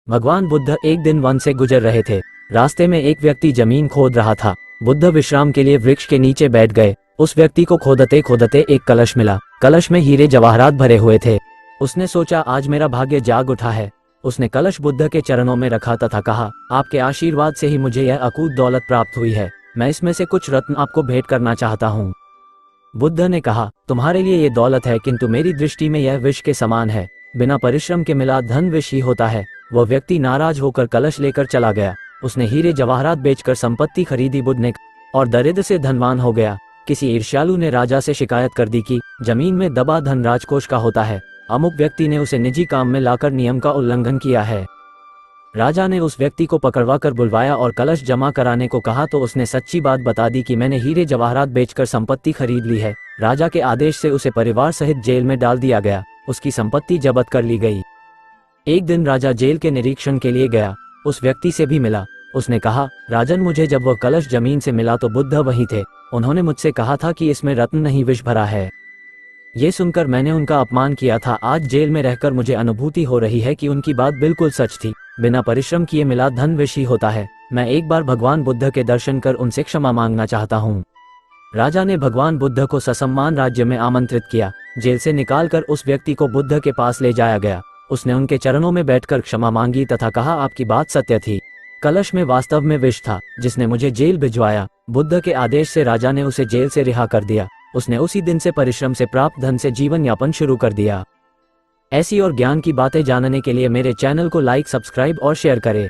भगवान बुद्ध एक दिन वन से गुजर रहे थे। रास्ते में एक व्यक्ति जमीन खोद रहा था। बुद्ध विश्राम के लिए वृक्ष के नीचे बैठ गए। उस व्यक्ति को खोदते खोदते एक कलश मिला। कलश में हीरे जवाहरात भरे हुए थे। उसने सोचा, आज मेरा भाग्य जाग उठा है। उसने कलश बुद्ध के चरणों में रखा तथा कहा, आपके आशीर्वाद से ही मुझे यह अकूत दौलत प्राप्त हुई है। मैं इसमें से कुछ रत्न आपको भेंट करना चाहता हूँ। बुद्ध ने कहा, तुम्हारे लिए ये दौलत है, किंतु मेरी दृष्टि में यह विष के समान है। बिना परिश्रम के मिला धन विष ही होता है। वह व्यक्ति नाराज होकर कलश लेकर चला गया। उसने हीरे जवाहरात बेचकर संपत्ति खरीदी बुद्ध ने, और दरिद्र से धनवान हो गया। किसी ईर्ष्यालु ने राजा से शिकायत कर दी कि जमीन में दबा धन राजकोष का होता है। अमुक व्यक्ति ने उसे निजी काम में लाकर नियम का उल्लंघन किया है। राजा ने उस व्यक्ति को पकड़वा कर बुलवाया और कलश जमा कराने को कहा तो उसने सच्ची बात बता दी कि मैंने हीरे जवाहरात बेचकर संपत्ति खरीद ली है। राजा के आदेश से उसे परिवार सहित जेल में डाल दिया गया। उसकी संपत्ति जब्त कर ली गई। एक दिन राजा जेल के निरीक्षण के लिए गया। उस व्यक्ति से भी मिला। उसने कहा, राजन, मुझे जब वह कलश जमीन से मिला तो बुद्ध वहीं थे। उन्होंने मुझसे कहा था कि इसमें रत्न नहीं विष भरा है। ये सुनकर मैंने उनका अपमान किया था। आज जेल में रहकर मुझे अनुभूति हो रही है कि उनकी बात बिल्कुल सच थी। बिना परिश्रम किए मिला धन विष ही होता है। मैं एक बार भगवान बुद्ध के दर्शन कर उनसे क्षमा मांगना चाहता हूँ। राजा ने भगवान बुद्ध को ससम्मान राज्य में आमंत्रित किया। जेल से निकालकर उस व्यक्ति को बुद्ध के पास ले जाया गया। उसने उनके चरणों में बैठकर क्षमा मांगी तथा कहा, आपकी बात सत्य थी। कलश में वास्तव में विष था जिसने मुझे जेल भिजवाया। बुद्ध के आदेश से राजा ने उसे जेल से रिहा कर दिया। उसने उसी दिन से परिश्रम से प्राप्त धन से जीवन यापन शुरू कर दिया। ऐसी और ज्ञान की बातें जानने के लिए मेरे चैनल को लाइक, सब्सक्राइब और शेयर करें।